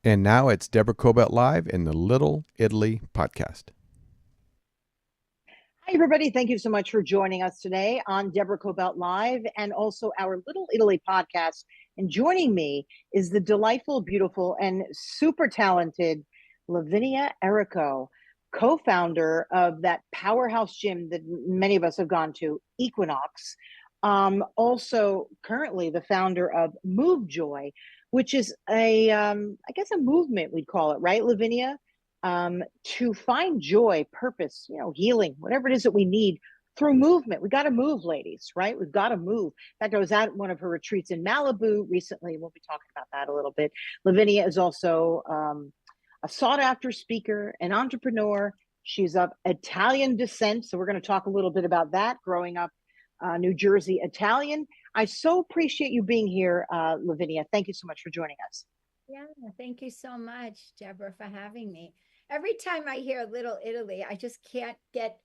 And now it's Deborah Cobelt Live in the Little Italy podcast. Hi, everybody. Thank you so much for joining us today on Deborah Cobelt Live and also our Little Italy podcast. And joining me is the delightful, beautiful, and super talented Lavinia Errico, co-founder of that powerhouse gym that many of us have gone to, Equinox. Also, currently the founder of MoveJoy, which is I guess a movement we'd call it, right, Lavinia? To find joy, purpose, healing, whatever it is that we need through movement. We got to move, ladies, right? We've got to move. In fact, I was at one of her retreats in Malibu recently. We'll be talking about that a little bit. Lavinia is also a sought after speaker, an entrepreneur. She's of Italian descent. So we're going to talk a little bit about that, growing up New Jersey Italian. I so appreciate you being here, Lavinia. Thank you so much for joining us. Yeah, thank you so much, Deborah, for having me. Every time I hear Little Italy, I just can't get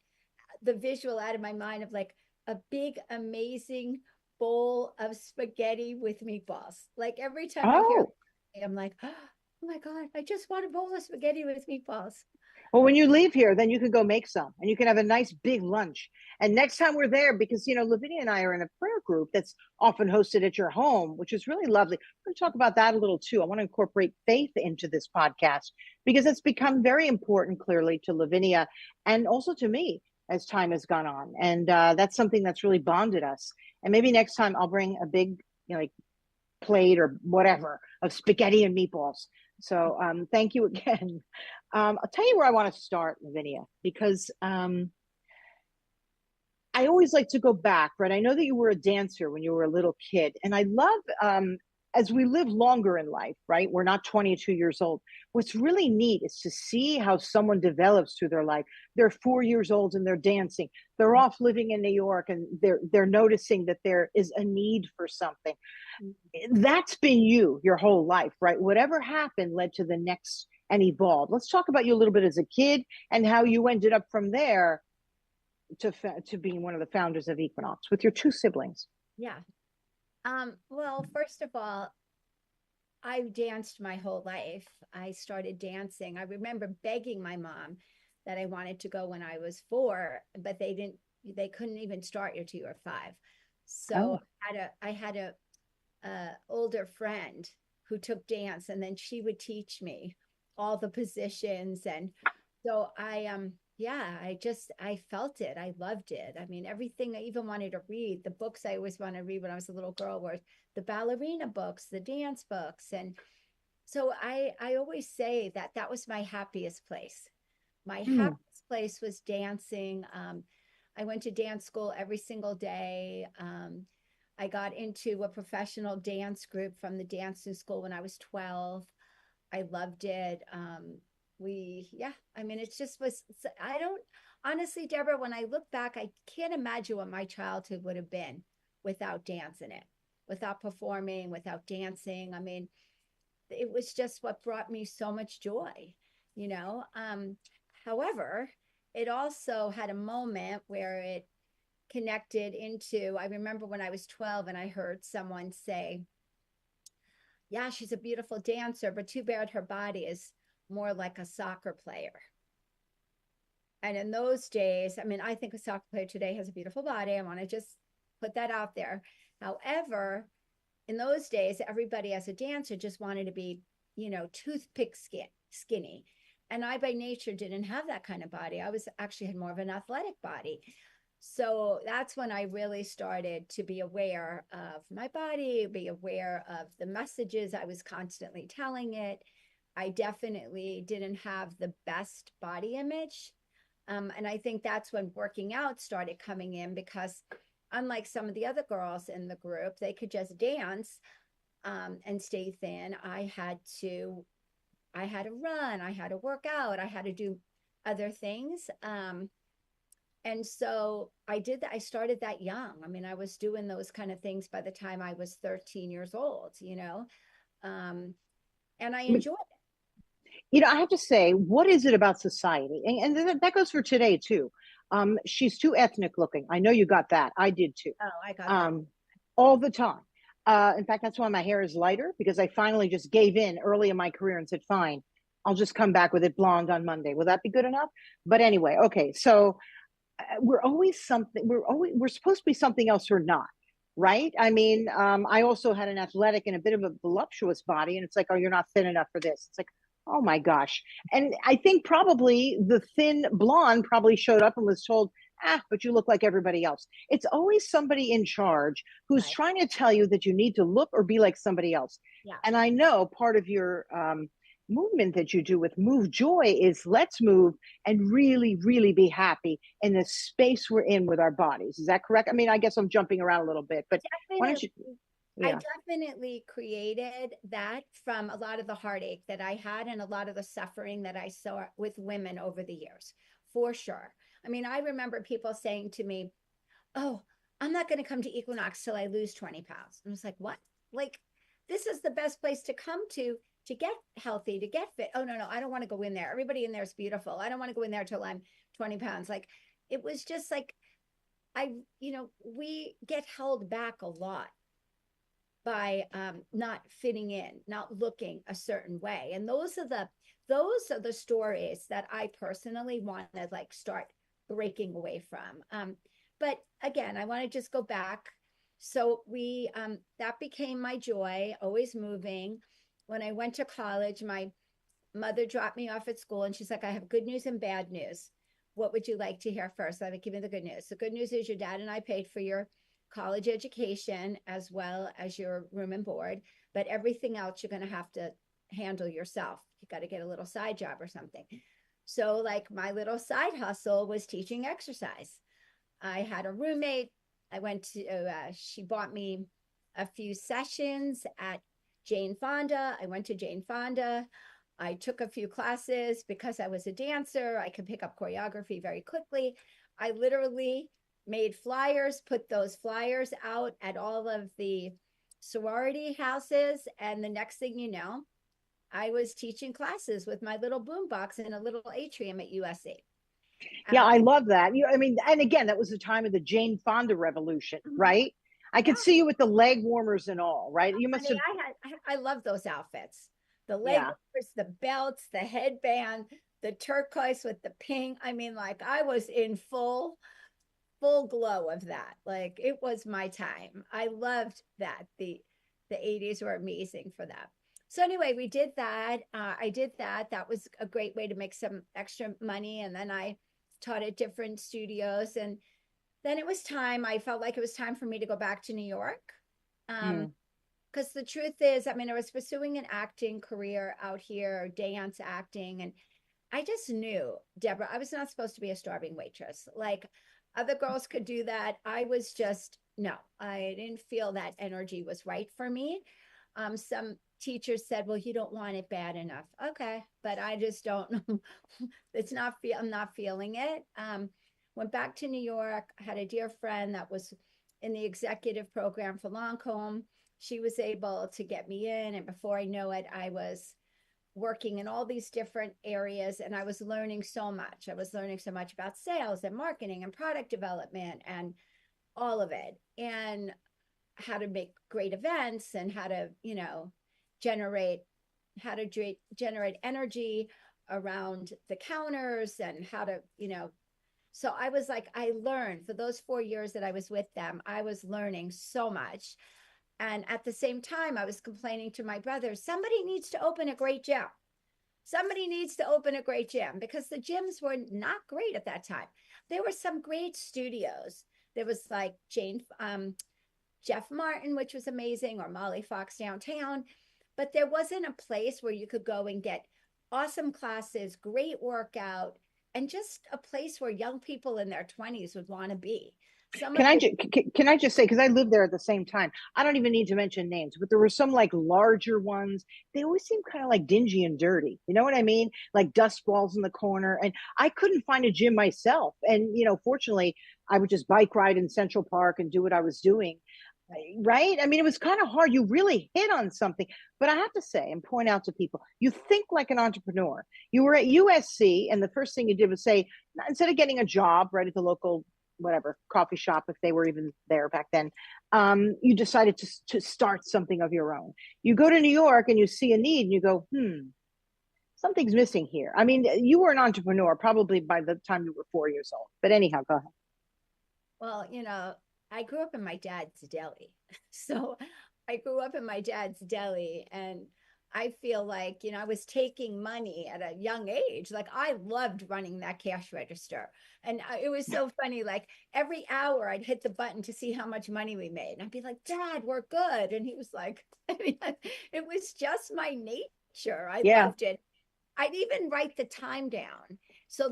the visual out of my mind of like a big, amazing bowl of spaghetti with meatballs. Like every time I hear Oh, it, I'm like, oh my God, I just want a bowl of spaghetti with meatballs. well, when you leave here, then you can go make some and you can have a nice big lunch. And next time we're there, because, Lavinia and I are in a prayer group that's often hosted at your home, which is really lovely. We're going to talk about that a little too. I want to incorporate faith into this podcast because it's become very important, clearly, to Lavinia and also to me as time has gone on. And that's something that's really bonded us. And maybe next time I'll bring a big, like plate or whatever of spaghetti and meatballs. So thank you again. I'll tell you where I want to start, Lavinia, because I always like to go back, right? I know that you were a dancer when you were a little kid, and I love as we live longer in life, right? We're not 22 years old. What's really neat is to see how someone develops through their life. They're 4 years old and they're dancing. They're off living in New York and they're noticing that there is a need for something. That's been you your whole life, right? Whatever happened led to the next and evolved. Let's talk about you a little bit as a kid and how you ended up from there to being one of the founders of Equinox with your two siblings. Yeah. Well, first of all, I danced my whole life. I started dancing. I remember begging my mom that I wanted to go when I was 4, but they couldn't even start you till you were 5. So Oh, I had a older friend who took dance, and then she would teach me all the positions. And so yeah, I felt it. I loved it. I mean, everything I even wanted to read, the books I always wanted to read when I was a little girl were the ballerina books, the dance books. And so I always say that that was my happiest place. My mm, happiest place was dancing. I went to dance school every single day. I got into a professional dance group from the dancing school when I was 12. I loved it. Yeah, I mean, it just was, I don't, honestly, Deborah, when I look back, I can't imagine what my childhood would have been without dance in it, without performing, without dancing. I mean, it was just what brought me so much joy, you know? However, it also had a moment where it connected into, I remember when I was 12 and I heard someone say, yeah, she's a beautiful dancer, but too bad her body is more like a soccer player. And in those days, I mean, I think a soccer player today has a beautiful body. I want to just put that out there. However, in those days, everybody as a dancer just wanted to be, toothpick skinny. And I, by nature, didn't have that kind of body. I was actually had more of an athletic body. So that's when I really started to be aware of my body, be aware of the messages I was constantly telling it. I definitely didn't have the best body image. And I think that's when working out started coming in because, unlike some of the other girls in the group, they could just dance and stay thin. I had to run, I had to work out, I had to do other things. And so I did that. I started that young. I mean, I was doing those kind of things by the time I was 13 years old. Um, and I but enjoyed it. I have to say, what is it about society? And that goes for today too. She's too ethnic looking. I know you got that. I did too. Oh, I got that. Um, all the time. In fact, that's why my hair is lighter, because I finally just gave in early in my career and said, fine, I'll just come back with it blonde on Monday. Will that be good enough? But anyway, okay. So we're always something, we're supposed to be something else or not. Right. I mean, I also had an athletic and a bit of a voluptuous body. And it's like, oh, you're not thin enough for this. It's like, oh my gosh. And I think probably the thin blonde probably showed up and was told, but you look like everybody else. It's always somebody in charge who's Right. trying to tell you that you need to look or be like somebody else. Yeah. And I know part of your movement that you do with MoveJoy is let's move and really, really be happy in the space we're in with our bodies. Is that correct? I mean, I guess I'm jumping around a little bit, but why don't you? I Yeah. definitely created that from a lot of the heartache that I had and a lot of the suffering that I saw with women over the years, for sure. I mean, I remember people saying to me, oh, I'm not going to come to Equinox till I lose 20 pounds. I was like, what? Like, this is the best place to come to get healthy, to get fit. Oh, no, I don't want to go in there. Everybody in there is beautiful. I don't want to go in there till I'm 20 pounds. Like, it was just like, we get held back a lot by not fitting in, not looking a certain way. And those are the stories that I personally want to like start breaking away from. But again, I want to just go back. So that became my joy, always moving. When I went to college, my mother dropped me off at school and she's like, I have good news and bad news. What would you like to hear first? I would give you the good news. The good news is your dad and I paid for your college education as well as your room and board, but everything else you're going to have to handle yourself. You got to get a little side job or something. So like my little side hustle was teaching exercise. I had a roommate. I went to, she bought me a few sessions at Jane Fonda. I went to Jane Fonda. I took a few classes because I was a dancer. I could pick up choreography very quickly. I literally made flyers, put those flyers out at all of the sorority houses. And the next thing you know, I was teaching classes with my little boombox in a little atrium at USC. Yeah, I love that. I mean, and again, that was the time of the Jane Fonda revolution, right? I could see you with the leg warmers and all, right? You must have. I love those outfits. The leg warmers, the belts, the headband, the turquoise with the pink. I mean, like I was in full glow of that. Like it was my time. I loved that. The 80s were amazing for that. So anyway, we did that. I did that. That was a great way to make some extra money. And then I taught at different studios. And then it was time. I felt like it was time for me to go back to New York. Because the truth is, I mean, I was pursuing an acting career out here, dance acting. And I just knew, Deborah, I was not supposed to be a starving waitress. Like other girls could do that. I was just, no, I didn't feel that energy was right for me. Some teachers said, well, you don't want it bad enough. Okay. But I just don't, I'm not feeling it. Went back to New York, had a dear friend that was in the executive program for Lancome. She was able to get me in. And before I know it, I was working in all these different areas and I was learning so much. I was learning so much about sales and marketing and product development and all of it, and how to make great events and how to, generate energy around the counters and how to, so I was like, I learned for those 4 years that I was with them, I was learning so much. And at the same time, I was complaining to my brother, somebody needs to open a great gym. Somebody needs to open a great gym because the gyms were not great at that time. There were some great studios. There was like Jeff Martin, which was amazing, or Molly Fox downtown. But there wasn't a place where you could go and get awesome classes, great workout, and just a place where young people in their 20s would want to be. Can I just say, because I lived there at the same time, I don't even need to mention names, but there were some like larger ones. They always seem kind of like dingy and dirty. You know what I mean? Like dust balls in the corner. And I couldn't find a gym myself. And, fortunately, I would just bike ride in Central Park and do what I was doing. Right? I mean, it was kind of hard. You really hit on something. But I have to say and point out to people, you think like an entrepreneur. You were at USC, and the first thing you did was say, instead of getting a job right at the local whatever coffee shop, if they were even there back then, you decided to start something of your own. You go to New York and you see a need and you go, something's missing here. I mean, you were an entrepreneur probably by the time you were 4 years old. But anyhow, go ahead. Well, I grew up in my dad's deli. So I grew up in my dad's deli, and I feel like, I was taking money at a young age. Like, I loved running that cash register. And it was so funny. Like, every hour I'd hit the button to see how much money we made. And I'd be like, Dad, we're good. And he was like, I mean, it was just my nature. I loved it. I'd even write the time down so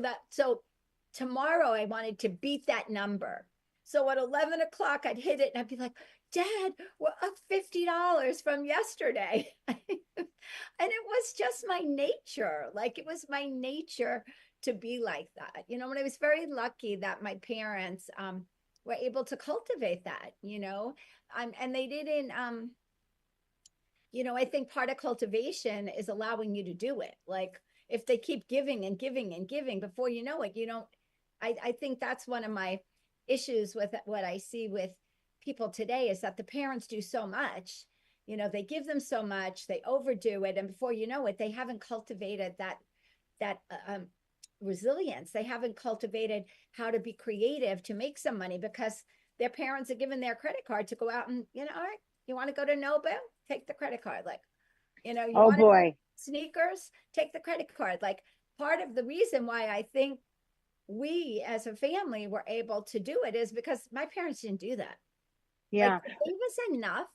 tomorrow I wanted to beat that number. So at 11 o'clock, I'd hit it and I'd be like, Dad, we're up $50 from yesterday. And it was just my nature. Like, it was my nature to be like that. And I was very lucky that my parents were able to cultivate that, and they didn't, I think part of cultivation is allowing you to do it. Like, if they keep giving and giving and giving, before you know it, I think that's one of my issues with what I see with people today, is that the parents do so much, they give them so much, they overdo it. And before you know it, they haven't cultivated that resilience. They haven't cultivated how to be creative to make some money, because their parents are given their credit card to go out and, all right, you want to go to Nobu? Take the credit card. Like, you oh want boy, sneakers? Take the credit card. Like, part of the reason why I think we as a family were able to do it is because my parents didn't do that. Yeah. Like, they gave us enough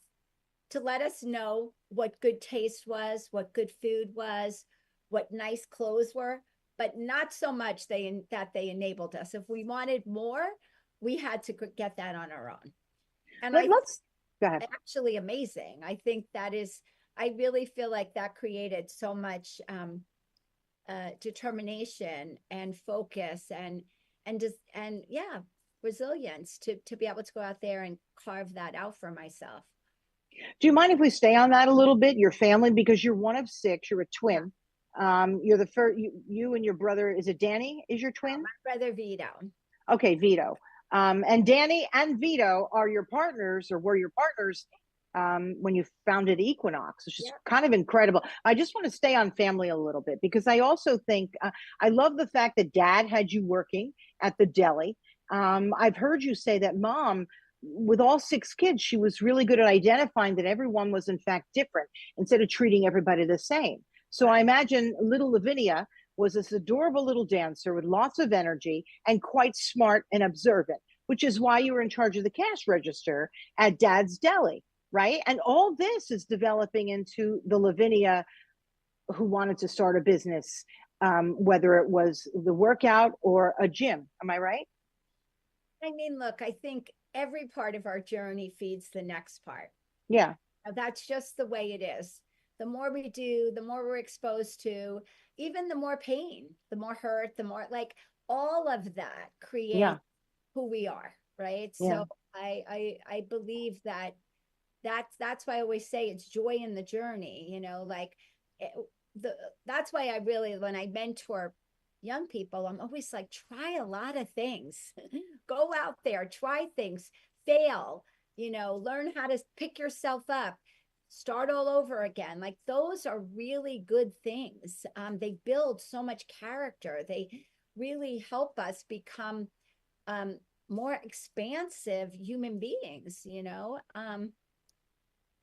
to let us know what good taste was, what good food was, what nice clothes were, but not so much that they enabled us. If we wanted more, we had to get that on our own. And let's go ahead. Actually amazing. I think I really feel like that created so much determination and focus and resilience to be able to go out there and carve that out for myself. Do you mind if we stay on that a little bit, your family, because you're one of six, you're a twin. You're the first, you and your brother, is it Danny is your twin? My brother Vito. Okay, Vito. And Danny and Vito are your partners, or were your partners when you founded Equinox, which is kind of incredible. I just want to stay on family a little bit, because I also think, I love the fact that Dad had you working at the deli. I've heard you say that Mom, with all six kids, she was really good at identifying that everyone was in fact different, instead of treating everybody the same. So I imagine little Lavinia was this adorable little dancer with lots of energy and quite smart and observant, which is why you were in charge of the cash register at Dad's Deli, right? And all this is developing into the Lavinia who wanted to start a business, whether it was the workout or a gym. Am I right? I mean, look, I think every part of our journey feeds the next part. Yeah. That's just the way it is. The more we do, the more we're exposed to, even the more pain, the more hurt, the more, like, all of that creates who we are, right? So I believe that's why I always say it's joy in the journey, like that's why I really, when I mentor young people, I'm always like, try a lot of things. Go out there, try things, fail, learn how to pick yourself up, start all over again. Like, those are really good things. They build so much character. They really help us become more expansive human beings,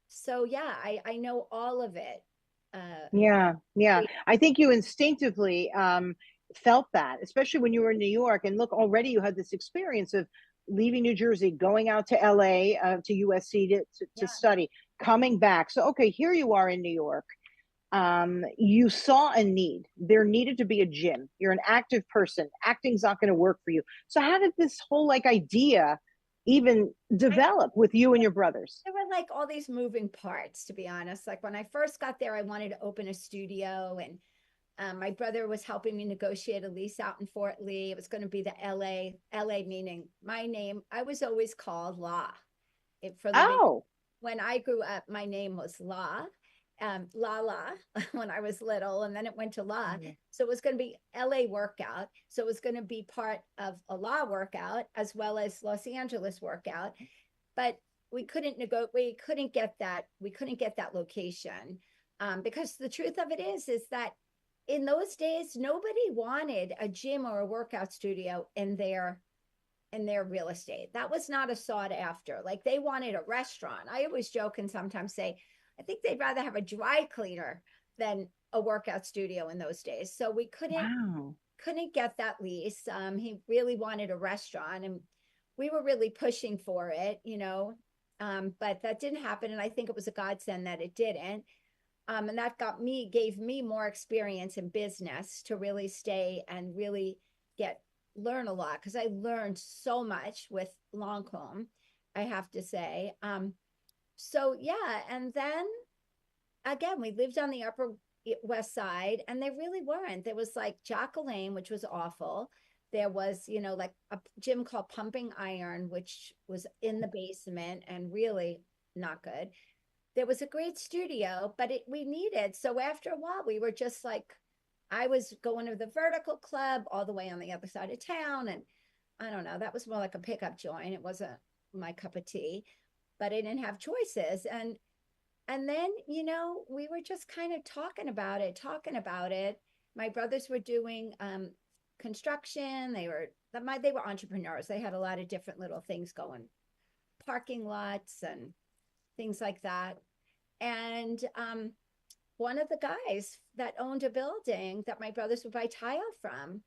so yeah, I know all of it. Yeah. I think you instinctively felt that, especially when you were in New York. And look, already you had this experience of leaving New Jersey, going out to LA, to USC to study, coming back. So, okay, here you are in New York. You saw a need. There needed to be a gym. You're an active person. Acting's not going to work for you. So how did this whole idea even develop with you and your brothers? There were all these moving parts, to be honest. Like, when I first got there, I wanted to open a studio, and my brother was helping me negotiate a lease out in Fort Lee. It was going to be the LA meaning my name. I was always called La. When I grew up, my name was La. La when I was little, and then it went to La. Yeah. So it was going to be LA workout. So it was going to be part of a La workout as well as Los Angeles workout. But we couldn't get that location. Because the truth of it is that in those days, nobody wanted a gym or a workout studio in their real estate. That was not a sought after. Like they wanted a restaurant. I always joke and sometimes say, I think they'd rather have a dry cleaner than a workout studio in those days. So we couldn't get that lease. He really wanted a restaurant, and we were really pushing for it, but that didn't happen. And I think it was a godsend that it didn't. And that gave me more experience in business to really stay and really learn a lot, because I learned so much with Lancôme, I have to say. So yeah, and then again, we lived on the Upper West Side, and they really weren't. There was like Jacqueline, which was awful. There was, like a gym called Pumping Iron, which was in the basement and really not good. There was a great studio, but we needed. So after a while, we were just like, I was going to the Vertical Club all the way on the other side of town. And I don't know, that was more like a pickup joint. It wasn't my cup of tea, but I didn't have choices. And then, we were just kind of talking about it. My brothers were doing construction. They were entrepreneurs. They had a lot of different little things going, parking lots and things like that. And one of the guys that owned a building that my brothers would buy tile from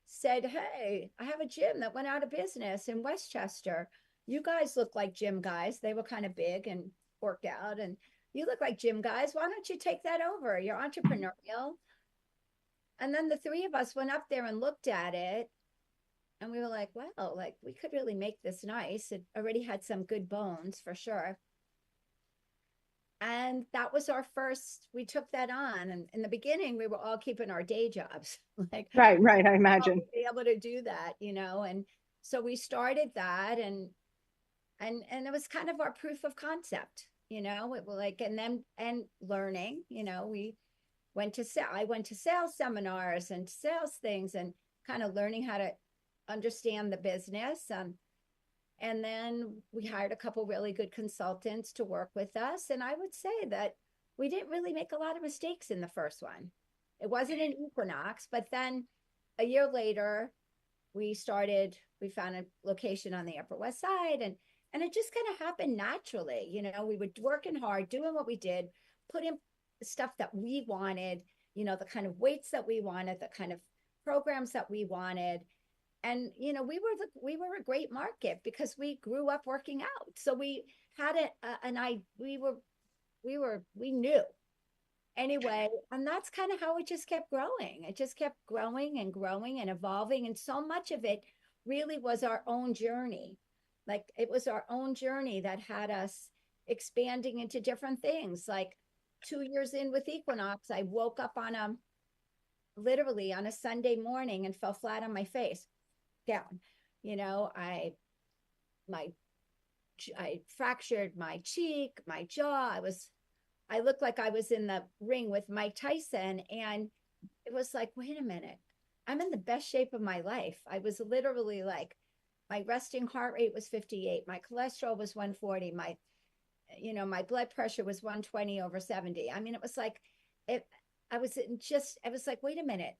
said, "Hey, I have a gym that went out of business in Westchester. You guys look like gym guys." They were kind of big and worked out. "And you look like gym guys. Why don't you take that over? You're entrepreneurial." And then the three of us went up there and looked at it. And we were like, wow, like we could really make this nice. It already had some good bones for sure. And that was we took that on. And in the beginning, we were all keeping our day jobs. Like, right. I imagine. Be able to do that, and so we started that, and it was kind of our proof of concept, it was like, and learning, I went to sales seminars and sales things, and kind of learning how to understand the business. And then we hired a couple really good consultants to work with us. And I would say that we didn't really make a lot of mistakes in the first one. It wasn't an Equinox, but then a year later, we found a location on the Upper West Side, and it just kind of happened naturally. We were working hard, doing what we did, putting stuff that we wanted, the kind of weights that we wanted, the kind of programs that we wanted. And, we were a great market because we grew up working out. So we had we knew anyway. And that's kind of how it just kept growing. It just kept growing and growing and evolving. And so much of it really was our own journey. Like it was our own journey that had us expanding into different things. Like 2 years in with Equinox, I woke up literally on a Sunday morning and fell flat on my face down. I fractured my cheek, my jaw. I looked like I was in the ring with Mike Tyson. And it was like, wait a minute, I'm in the best shape of my life. I was literally like, my resting heart rate was 58. My cholesterol was 140. My blood pressure was 120/70. I mean, it was like, I was like, wait a minute.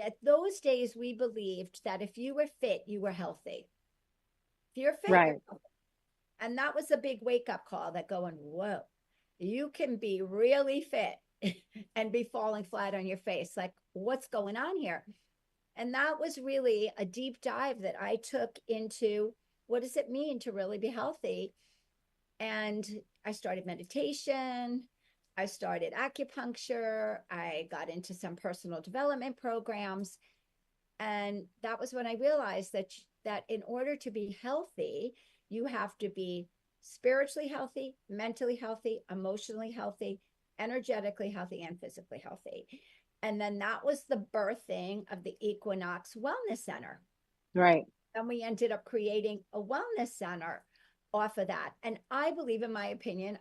At those days, we believed that if you were fit, you were healthy. If you're fit, right. You're healthy. And that was a big wake-up call, that going, whoa, you can be really fit and be falling flat on your face. Like, what's going on here? And that was really a deep dive that I took into, what does it mean to really be healthy? And I started meditation. I started acupuncture. I got into some personal development programs. And that was when I realized that in order to be healthy, you have to be spiritually healthy, mentally healthy, emotionally healthy, energetically healthy, and physically healthy. And then that was the birthing of the Equinox Wellness Center. Right. And we ended up creating a wellness center off of that. And I believe, in my opinion,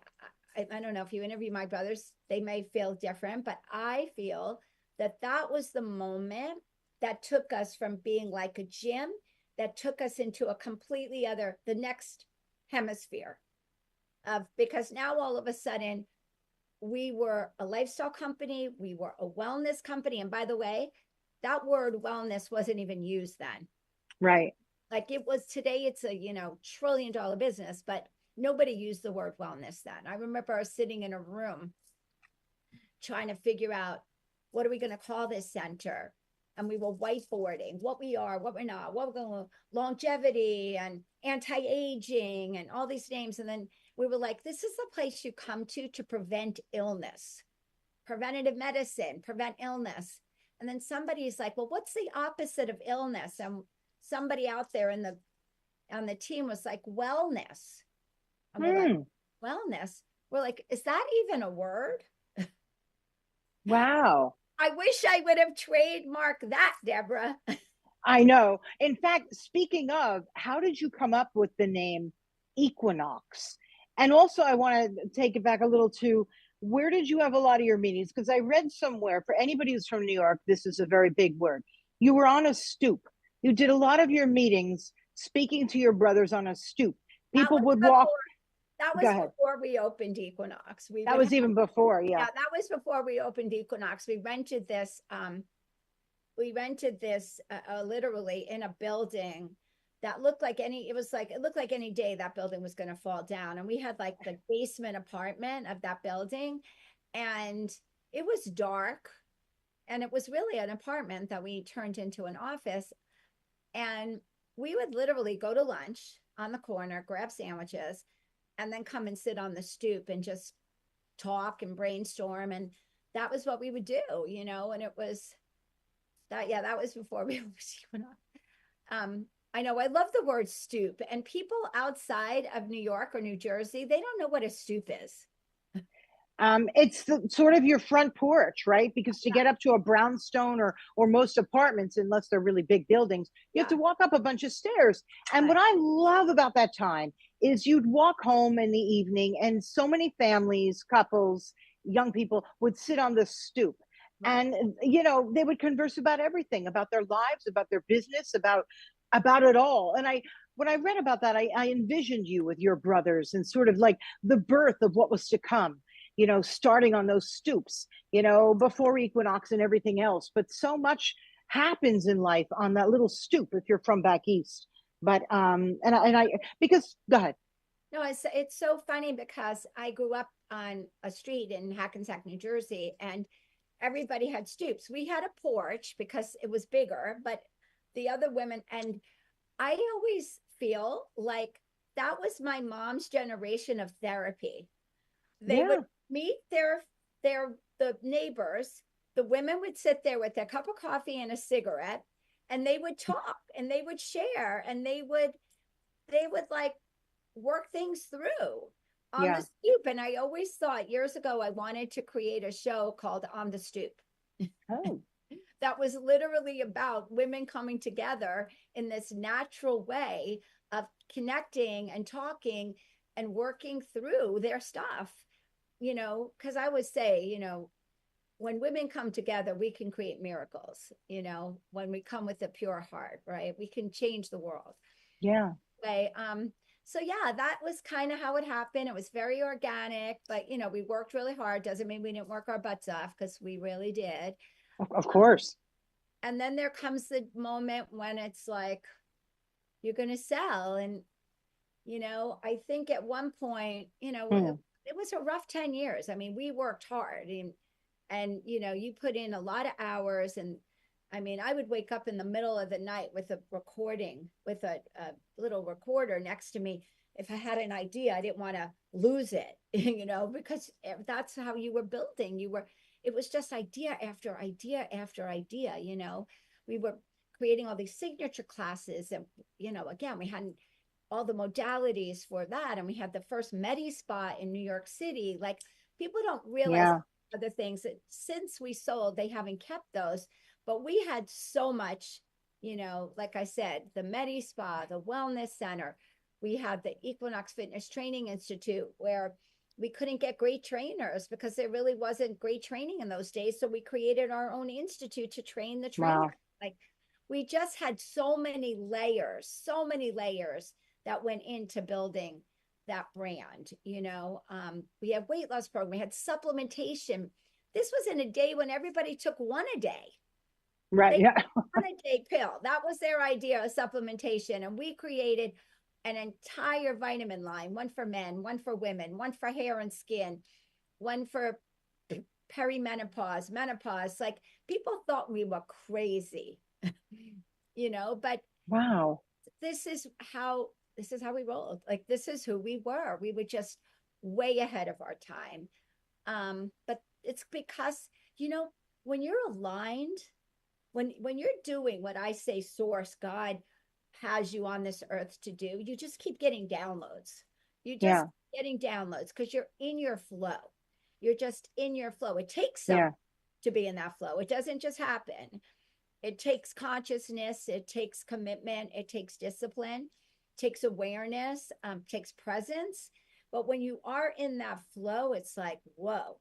I don't know if you interview my brothers, they may feel different, but I feel that that was the moment that took us from being like a gym, that took us into a completely other, the next hemisphere of, because now all of a sudden we were a lifestyle company, we were a wellness company. And by the way, that word wellness wasn't even used then. Right. Like it was today, it's a, $1 trillion business, but nobody used the word wellness then. I remember I was sitting in a room trying to figure out, what are we going to call this center? And we were whiteboarding what we are, what we're not, what we're going to, longevity and anti-aging and all these names. And then we were like, this is the place you come to prevent illness, preventative medicine, prevent illness. And then somebody's like, well, what's the opposite of illness? And somebody out there on the team was like, wellness. And we're like, wellness? We're like, is that even a word? Wow. I wish I would have trademarked that, Deborah. I know. In fact, speaking of, how did you come up with the name Equinox? And also, I want to take it back a little to, where did you have a lot of your meetings? Because I read somewhere, for anybody who's from New York, this is a very big word. You were on a stoop. You did a lot of your meetings speaking to your brothers on a stoop. People would walk. That was before we opened Equinox. That was even before, yeah. Yeah, that was before we opened Equinox. We rented this literally in a building that looked like it looked like any day that building was going to fall down. And we had like the basement apartment of that building, and it was dark, and it was really an apartment that we turned into an office. And we would literally go to lunch on the corner, grab sandwiches, and then come and sit on the stoop and just talk and brainstorm. And that was what we would do, and it was that was before we went on. I know, I love the word stoop, and people outside of New York or New Jersey, they don't know what a stoop is. It's sort of your front porch, right? Because to get up to a brownstone or most apartments, unless they're really big buildings, you have to walk up a bunch of stairs. And what I love about that time is you'd walk home in the evening, and so many families, couples, young people would sit on the stoop. And, they would converse about everything, about their lives, about their business, about it all. And when I read about that, I envisioned you with your brothers and sort of like the birth of what was to come. Starting on those stoops, before Equinox and everything else. But so much happens in life on that little stoop if you're from back east. But because go ahead. No, it's so funny because I grew up on a street in Hackensack, New Jersey, and everybody had stoops. We had a porch because it was bigger, but the other women, and I always feel like that was my mom's generation of therapy. They would meet the neighbors. The women would sit there with their cup of coffee and a cigarette, and they would talk and they would share, and they would like work things through on the stoop. And I always thought years ago, I wanted to create a show called On the Stoop. Oh. That was literally about women coming together in this natural way of connecting and talking and working through their stuff. Because I would say, when women come together, we can create miracles, when we come with a pure heart, right? We can change the world. Yeah. So yeah, that was kind of how it happened. It was very organic, but we worked really hard. Doesn't mean we didn't work our butts off, because we really did. Of course. And then there comes the moment when it's like, you're going to sell. And, I think at one point, it was a rough 10 years. I mean, we worked hard, and you put in a lot of hours. And I mean, I would wake up in the middle of the night with a recording, with a little recorder next to me. If I had an idea, I didn't want to lose it, because that's how you were building. It was just idea after idea after idea. We were creating all these signature classes, and, again, we hadn't all the modalities for that. And we had the first Medi Spa in New York City. Like, people don't realize other things that since we sold, they haven't kept those, but we had so much, like I said, the Medi Spa, the Wellness Center. We had the Equinox Fitness Training Institute, where we couldn't get great trainers because there really wasn't great training in those days. So we created our own institute to train the trainers. Wow. Like we just had so many layers that went into building that brand. We have weight loss program, we had supplementation. This was in a day when everybody took one a day. Right. They Yeah. one a day pill. That was their idea of supplementation. And we created an entire vitamin line, one for men, one for women, one for hair and skin, one for perimenopause, menopause. Like people thought we were crazy, but Wow. this is how we rolled. Like this is who we were. We were just way ahead of our time. But it's because, when you're aligned, when you're doing what I say source, God has you on this earth to do, you just keep getting downloads. You just getting downloads because you're in your flow. You're just in your flow. It takes some to be in that flow. It doesn't just happen. It takes consciousness, it takes commitment, it takes discipline, it takes awareness, takes presence. But when you are in that flow, it's like, whoa,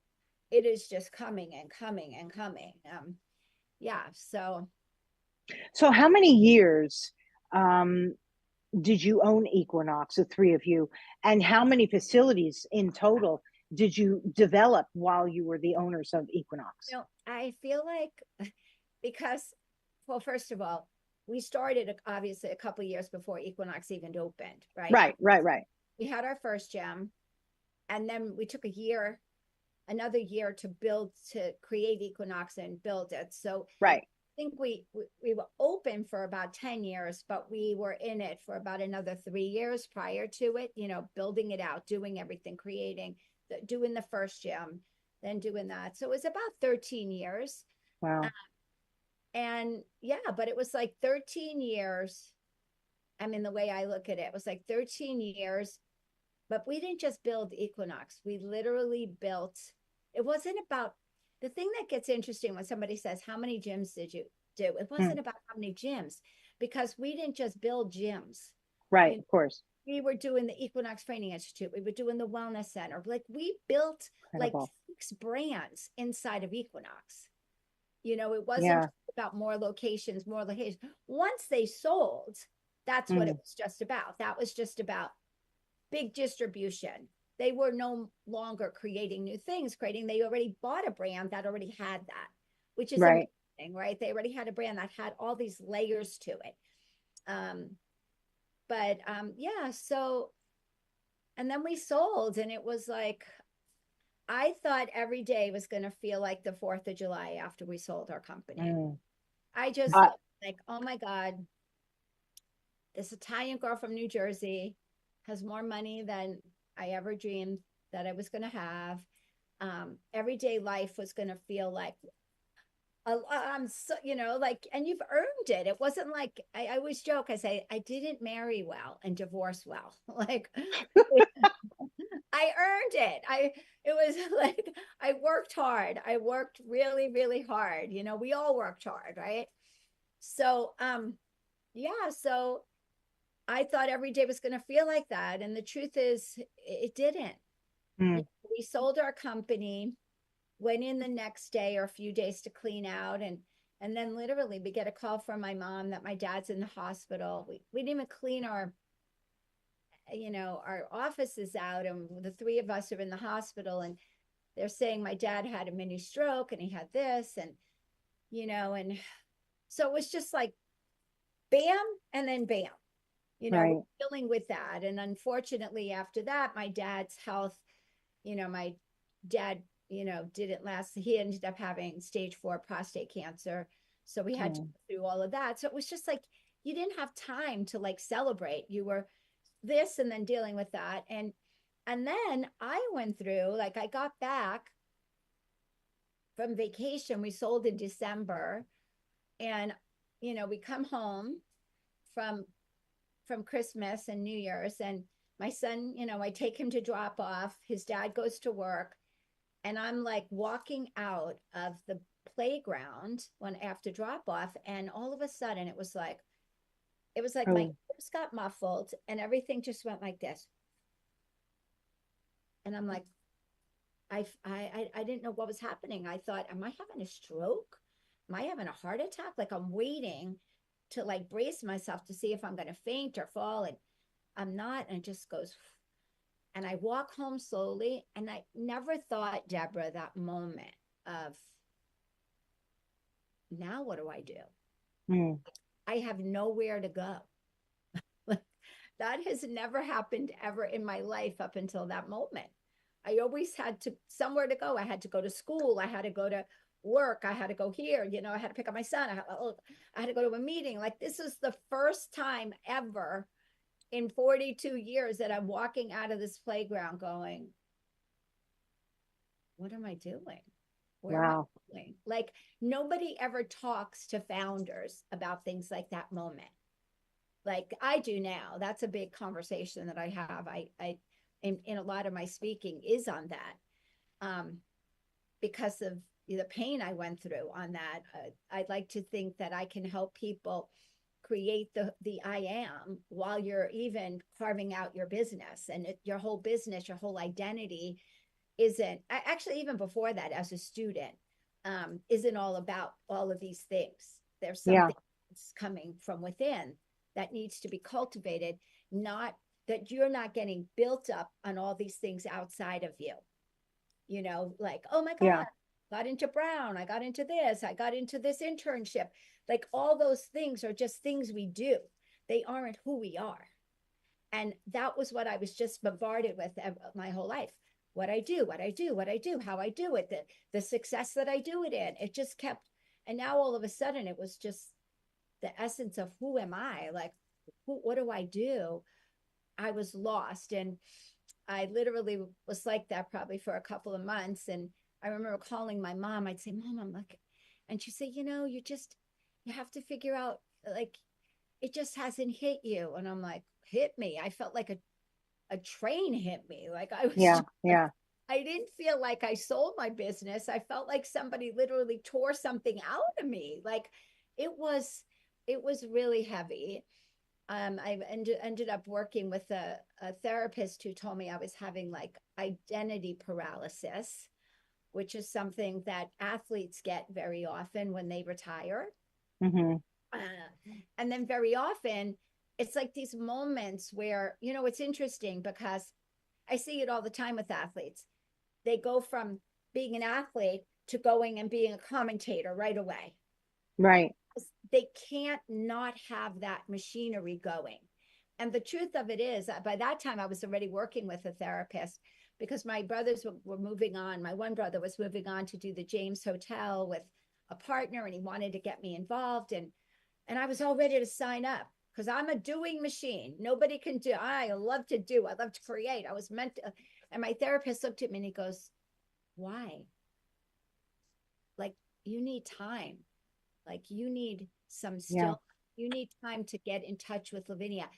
it is just coming and coming and coming. So how many years did you own Equinox, the three of you? And how many facilities in total did you develop while you were the owners of Equinox? I feel like because, well, first of all, we started obviously a couple of years before Equinox even opened, right? Right. We had our first gym, and then we took another year to create Equinox and build it. So right. I think we were open for about 10 years, but we were in it for about another 3 years prior to it, building it out, doing everything, doing the first gym, then doing that. So it was about 13 years. Wow. And but it was like 13 years. I mean, the way I look at it was like 13 years, but we didn't just build Equinox. We literally built, it wasn't about, the thing that gets interesting when somebody says, how many gyms did you do? It wasn't about how many gyms, because we didn't just build gyms. Right, of course. We were doing the Equinox Training Institute. We were doing the Wellness Center. Like we built Incredible. like 6 brands inside of Equinox. It wasn't about more locations. Once they sold, that's what it was just about. That was just about big distribution. They were no longer creating new things, they already bought a brand that already had that, which is amazing, right? They already had a brand that had all these layers to it. So, and then we sold, and it was like, I thought every day was going to feel like the 4th of July after we sold our company. I just like, oh my God, this Italian girl from New Jersey has more money than I ever dreamed that I was going to have. Everyday life was going to feel like, I'm so, and you've earned it. It wasn't like, I always joke, I say, I didn't marry well and divorce well. Like, I earned it. It was like, I worked hard. I worked really, really hard. We all worked hard, right? So, so I thought every day was going to feel like that. And the truth is, it didn't. We sold our company, went in the next day or a few days to clean out. And then literally we get a call from my mom that my dad's in the hospital. We didn't even clean our offices out, and the 3 of us are in the hospital, and they're saying my dad had a mini stroke and he had this, and and so it was just like bam and then bam, dealing with that. And unfortunately after that, my dad's health, my dad didn't last. He ended up having stage 4 prostate cancer, so we had to go through all of that. So it was just like you didn't have time to like celebrate. You were this and then dealing with that. And then I went through, like, I got back from vacation. We sold in December, and we come home from Christmas and New Year's, and my son, I take him to drop off. His dad goes to work, and I'm like walking out of the playground after drop off, and all of a sudden it was like my ears got muffled and everything just went like this. And I'm like, I didn't know what was happening. I thought, am I having a stroke? Am I having a heart attack? Like I'm waiting to like brace myself to see if I'm going to faint or fall. And I'm not. And it just goes. And I walk home slowly. And I never thought, Deborah, that moment of now what do I do? Mm. I have nowhere to go. That has never happened ever in my life up until that moment. I always had to somewhere to go. I had to go to school. I had to go to work. I had to go here. I had to pick up my son. I had to go to a meeting. Like this is the first time ever in 42 years that I'm walking out of this playground going, what am I doing? Where am I going? Like nobody ever talks to founders about things like that moment. Like I do now. That's a big conversation that I have. I in a lot of my speaking is on that, because of the pain I went through on that. I'd like to think that I can help people create the I am while you're even carving out your business, and your whole business, your whole identity isn't actually, even before that as a student, isn't all about all of these things. There's something that's coming from within that needs to be cultivated, not that you're not getting built up on all these things outside of you. Like, oh my God, got into Brown, I got into this, I got into this internship. Like all those things are just things we do. They aren't who we are. And that was what I was just bombarded with my whole life. What I do, how I do it, the success that I do it in. It just kept, and now all of a sudden it was just the essence of who am I? Like, what do I do? I was lost. And I literally was like that probably for a couple of months. And I remember calling my mom. I'd say, Mom, I'm like, and she'd say, you have to figure out, like, it just hasn't hit you. And I'm like, hit me. I felt like a train hit me. Like I was, I didn't feel like I sold my business. I felt like somebody literally tore something out of me. Like it was really heavy. I ended up working with a therapist who told me I was having like identity paralysis, which is something that athletes get very often when they retire. Mm-hmm. And then very often it's like these moments where, it's interesting because I see it all the time with athletes. They go from being an athlete to going and being a commentator right away. Right. They can't not have that machinery going. And the truth of it is that by that time I was already working with a therapist because my brothers were moving on. My one brother was moving on to do the James Hotel with a partner, and he wanted to get me involved. And I was all ready to sign up because I'm a doing machine. Nobody can do. I love to do. I love to create. I was meant to. And my therapist looked at me and he goes, why? Like, you need time. Like, you need some still, you need time to get in touch with Lavinia.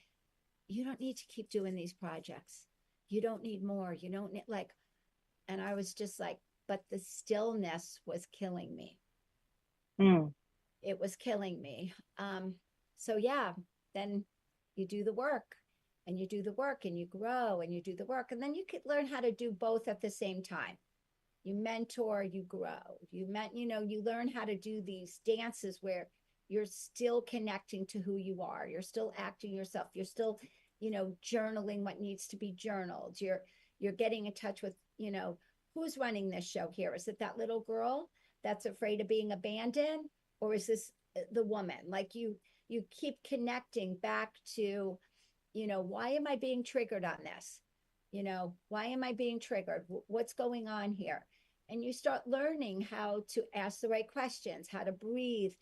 You don't need to keep doing these projects. You don't need more. You don't need, like, and I was just like, but the stillness was killing me. It was killing me. So yeah, then you do the work and you do the work and you grow and you do the work. And then you could learn how to do both at the same time. You mentor, you grow. You learn how to do these dances where you're still connecting to who you are. You're still acting yourself. You're still, journaling what needs to be journaled. You're getting in touch with, who's running this show here? Is it that little girl that's afraid of being abandoned? Or is this the woman? Like you keep connecting back to, why am I being triggered on this? Why am I being triggered? What's going on here? And you start learning how to ask the right questions, how to breathe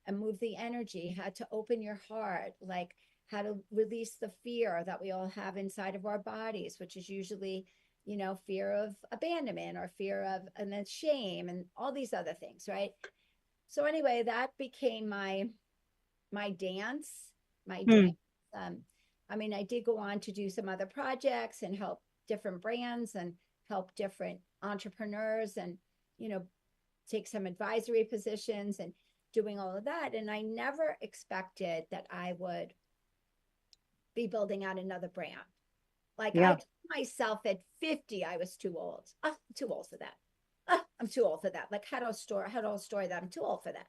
and move the energy, how to open your heart, like how to release the fear that we all have inside of our bodies, which is usually, fear of abandonment or fear of, and then shame and all these other things, right? So anyway, that became my dance, my dance. I did go on to do some other projects and help different brands and help different entrepreneurs and, take some advisory positions and doing all of that. And I never expected that I would be building out another brand. Like I told myself at 50, I was too old. I'm too old for that. I'm too old for that. Like, how do I story that? I'm too old for that.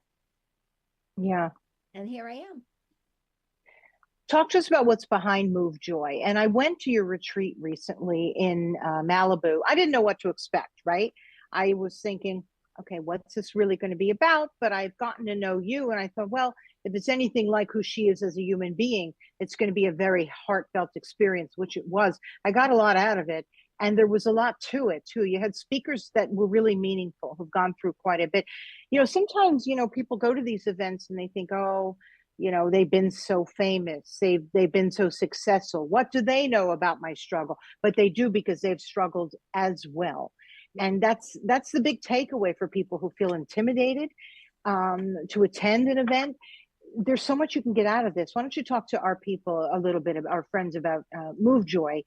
Yeah. And here I am. Talk to us about what's behind MoveJoy. And I went to your retreat recently in Malibu. I didn't know what to expect, right? I was thinking, okay, what's this really going to be about? But I've gotten to know you, and I thought, well, if it's anything like who she is as a human being, it's going to be a very heartfelt experience, which it was. I got a lot out of it, and there was a lot to it too. You had speakers that were really meaningful, who've gone through quite a bit. Sometimes people go to these events and they think, oh, they've been so famous, they've been so successful, what do they know about my struggle? But they do, because they've struggled as well. And that's the big takeaway for people who feel intimidated to attend an event. There's so much you can get out of this. Why don't you talk to our people a little bit, of our friends, about MoveJoy?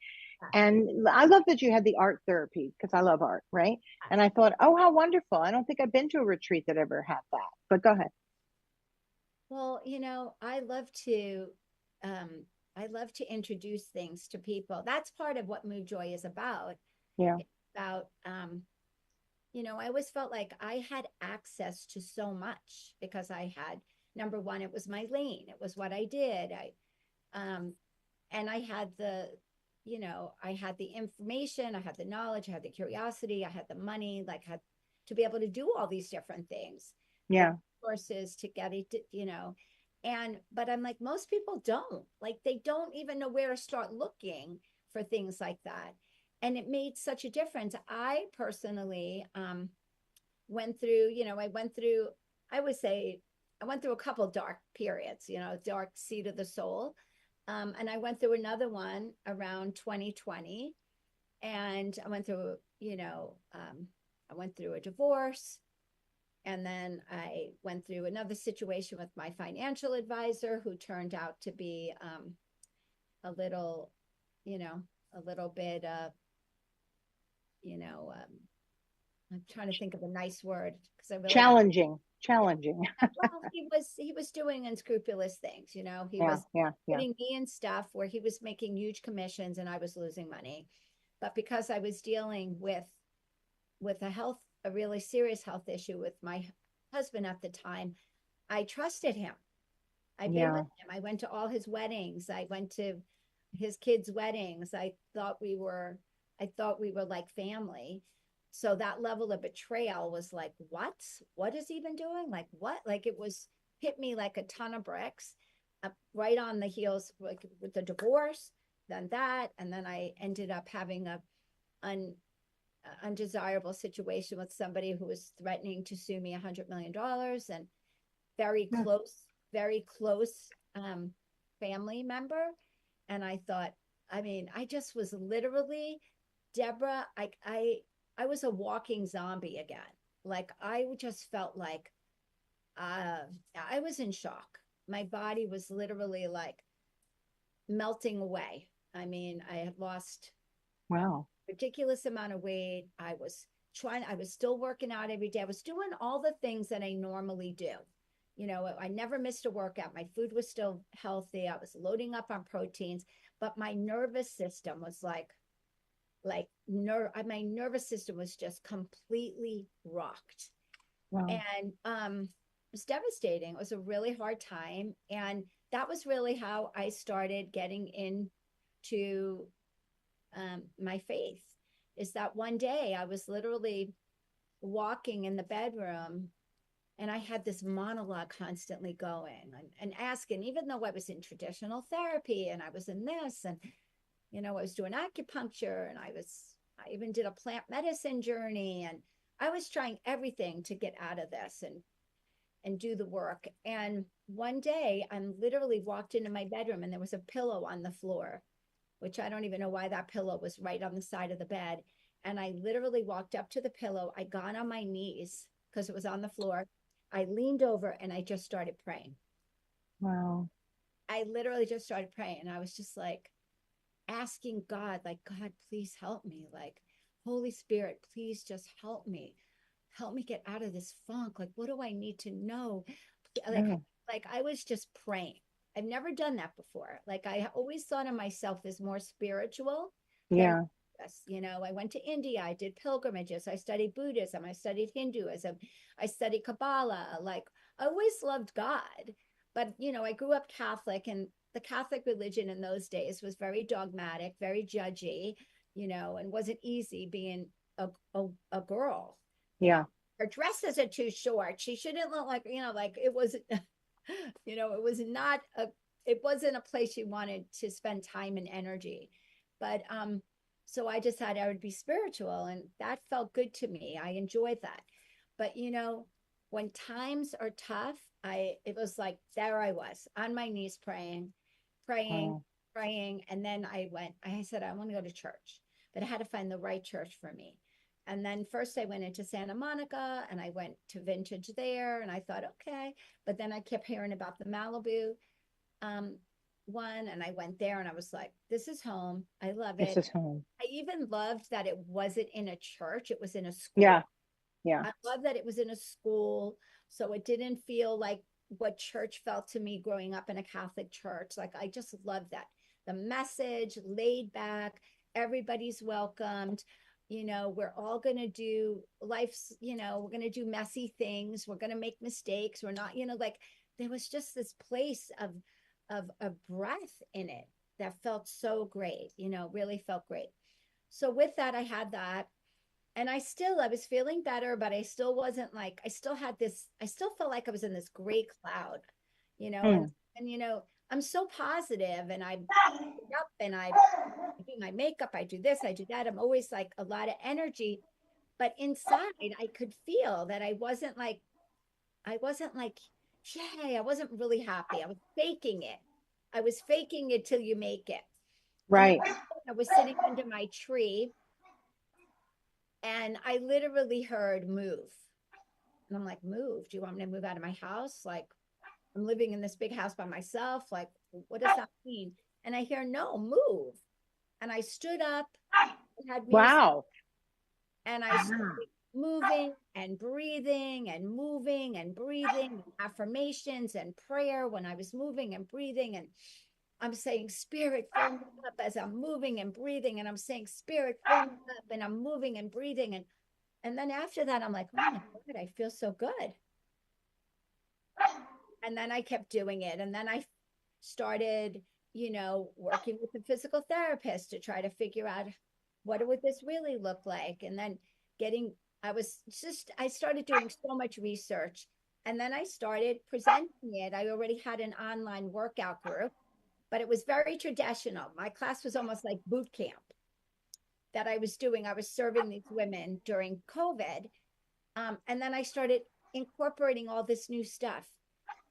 And I love that you had the art therapy, because I love art, right? And I thought, oh, how wonderful. I don't think I've been to a retreat that ever had that, but go ahead. Well, I love to introduce things to people. That's part of what MoveJoy is about. Yeah. It's about, I always felt like I had access to so much, because I had, number one, it was my lane. It was what I did. And I had I had the information, I had the knowledge, I had the curiosity, I had the money, like, had to be able to do all these different things. Yeah. Courses to get it, but I'm like, most people don't, like, they don't even know where to start looking for things like that. And it made such a difference. I personally went through, I would say I went through a couple dark periods, dark seed of the soul. And I went through another one around 2020. And I went through, I went through a divorce. And then I went through another situation with my financial advisor, who turned out to be a little bit I'm trying to think of a nice word, because I really challenging. Well, he was doing unscrupulous things. He was putting me in stuff where he was making huge commissions and I was losing money. But because I was dealing with a really serious health issue with my husband at the time, I trusted him. I've been with him. I went to all his weddings. I went to his kids' weddings. I thought we were like family. So that level of betrayal was like, what is he been doing? Like, what? Like, it was hit me like a ton of bricks, right on the heels, like, with the divorce, then that. And then I ended up having a undesirable situation with somebody who was threatening to sue me $100 million, and very close family member. And I thought, I just was literally, Deborah, I was a walking zombie again. Like, I just felt like I was in shock. My body was literally like melting away. I had lost ridiculous amount of weight. I was still working out every day. I was doing all the things that I normally do. I never missed a workout. My food was still healthy. I was loading up on proteins, but my nervous system was my nervous system was just completely rocked. Wow. And it was devastating. It was a really hard time. And that was really how I started getting into my faith. Is that one day I was literally walking in the bedroom, and I had this monologue constantly going and asking, even though I was in traditional therapy and I was in this, and I was doing acupuncture, and I even did a plant medicine journey, and I was trying everything to get out of this and do the work. And one day I literally walked into my bedroom, and there was a pillow on the floor, which I don't even know why that pillow was right on the side of the bed. And I literally walked up to the pillow. I got on my knees because it was on the floor. I leaned over and I just started praying. Wow. I literally just started praying. And I was just like asking God, like, God, please help me. Like, Holy Spirit, please just help me. Help me get out of this funk. Like, what do I need to know? Like I was just praying. I've never done that before. Like, I always thought of myself as more spiritual than this. You know, I went to India, I did pilgrimages, I studied Buddhism, I studied Hinduism, I studied Kabbalah. Like, I always loved God. But, you know, I grew up Catholic, and the Catholic religion in those days was very dogmatic, very judgy, you know, and wasn't easy being a girl. Yeah. Her dresses are too short. She shouldn't look like, you know, like it was, you know, it wasn't a place you wanted to spend time and energy. But so I decided I would be spiritual, and that felt good to me. I enjoyed that. But you know, when times are tough, it was like there I was on my knees praying, praying, Wow. praying. And then I said, I want to go to church, but I had to find the right church for me. And then first I went into Santa Monica, and I went to Vintage there, and I thought, okay. But then I kept hearing about the Malibu one, and I went there, and I was like, this is home. I love This it. is home. I even loved that it wasn't in a church, it was in a school. Yeah. Yeah. I love that it was in a school, so it didn't feel like what church felt to me growing up in a Catholic church. Like, I just love that. The message, laid back, everybody's welcomed. You know, we're all going to do life's, you know, we're going to do messy things. We're going to make mistakes. We're not, you know, like there was just this place of a breath in it that felt so great, you know, really felt great. So with that, I had that. And I was feeling better, but I still wasn't like, I still felt like I was in this gray cloud, you know, and, you know, I'm so positive, and I get up and I do my makeup, I do this, I do that. I'm always like a lot of energy, but inside I could feel that I wasn't like, yay, I wasn't really happy. I was faking it. I was faking it till you make it. Right. And then I was sitting under my tree, and I literally heard move. And I'm like, move? Do you want me to move out of my house? Like, I'm living in this big house by myself. Like, what does that mean? And I hear, no, move. And I stood up, had music, Wow. and I started moving and breathing and moving and breathing, affirmations and prayer when I was moving and breathing. And I'm saying, Spirit, fill me up as I'm moving and breathing. And I'm saying, Spirit, fill me up, and I'm moving and breathing. And then after that, I'm like, oh my God, I feel so good. And then I kept doing it. And then I started, you know, working with a physical therapist to try to figure out what would this really look like. And then I started doing so much research. And then I started presenting it. I already had an online workout group, but it was very traditional. My class was almost like boot camp that I was doing. I was serving these women during COVID. And then I started incorporating all this new stuff.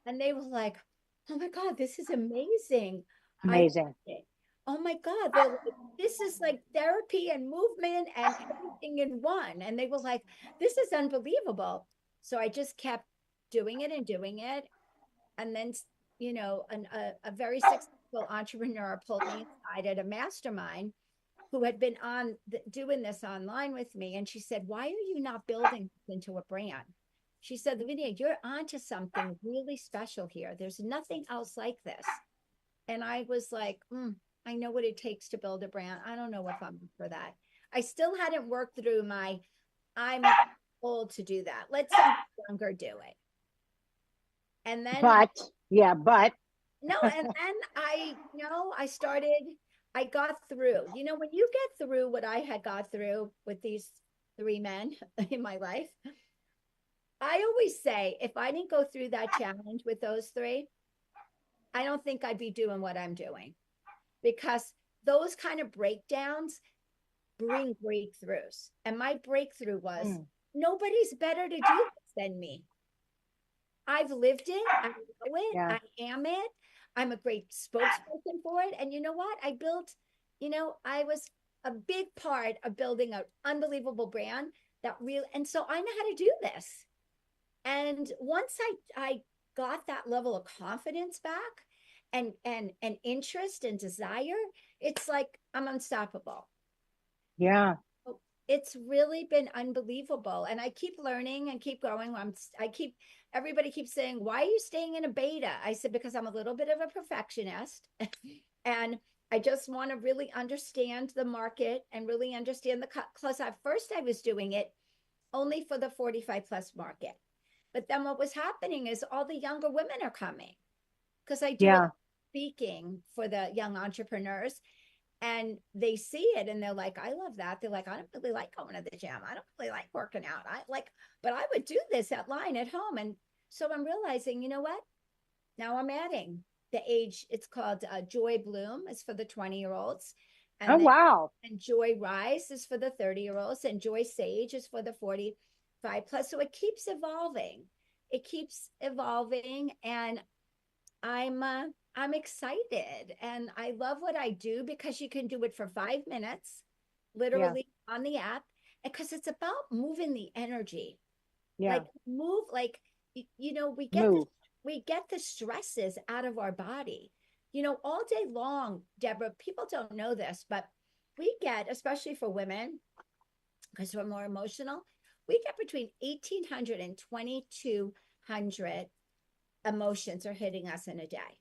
And they were like, oh my God, this is amazing. Amazing. Oh my God, they're like, this is like therapy and movement and everything in one. And they were like, this is unbelievable. So I just kept doing it and doing it. And then, you know, a very successful entrepreneur pulled me aside at a mastermind who had been doing this online with me. And she said, why are you not building this into a brand? She said, Lavinia, you're onto something really special here. There's nothing else like this. And I was like, I know what it takes to build a brand. I don't know if I'm for that. I still hadn't worked through I'm old to do that. Let somebody younger do it. And then, but no, and then I got through. You know, when you get through what I had got through with these 3 men in my life, I always say, if I didn't go through that challenge with those 3, I don't think I'd be doing what I'm doing, because those kind of breakdowns bring breakthroughs. And my breakthrough was nobody's better to do this than me. I've lived it. I know it. Yeah. I am it. I'm a great spokesperson for it. And you know what? I was a big part of building an unbelievable brand and so I know how to do this. And once I got that level of confidence back and interest and desire, it's like I'm unstoppable. Yeah. It's really been unbelievable. And I keep learning and keep going. Everybody keeps saying, why are you staying in a beta? I said, because I'm a little bit of a perfectionist and I just want to really understand the market and really understand the class. At first, I was doing it only for the 45 plus market. But then what was happening is all the younger women are coming because I do Yeah. speaking for the young entrepreneurs, and they see it and they're like, I love that. They're like, I don't really like going to the gym. I don't really like working out. I like, but I would do this at line at home. And so I'm realizing, you know what? Now I'm adding the age. It's called Joy Bloom. It's for the 20-year-olds. Oh, And then wow. and Joy Rise is for the 30-year-olds. And Joy Sage is for the 45 plus. So it keeps evolving. It keeps evolving. And I'm excited and I love what I do because you can do it for 5 minutes, Yeah. literally on the app, because it's about moving the energy. Yeah. Like move, like we Move. get the stresses out of our body. All day long, Deborah, people don't know this, but we get, especially for women, because we're more emotional, we get between 1,800 and 2,200 emotions are hitting us in a day.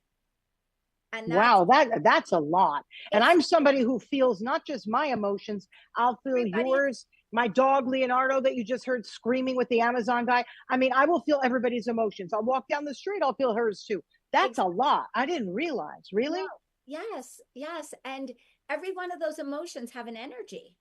And Wow, that's a lot. And it's I'm somebody who feels not just my emotions, I'll feel everybody. yours. My dog Leonardo that you just heard screaming with the Amazon guy. I mean, I will feel everybody's emotions. I'll walk down the street, I'll feel hers too. That's a lot. I didn't realize. No, Really? yes, yes. And every one of those emotions have an energy.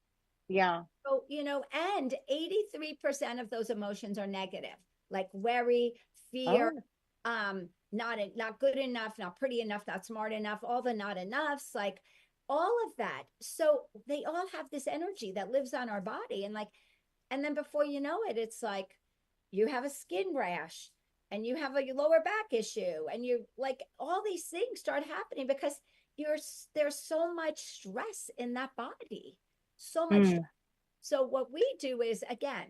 Yeah. So, and 83% of those emotions are negative, like worry, fear, Oh. not good enough, not pretty enough, not smart enough, all the not enoughs, like all of that. So they all have this energy that lives on our body. And then before you know it, it's like you have a skin rash and you have a lower back issue and you like all these things start happening because there's so much stress in that body, so much stress. Mm. So what we do is, again,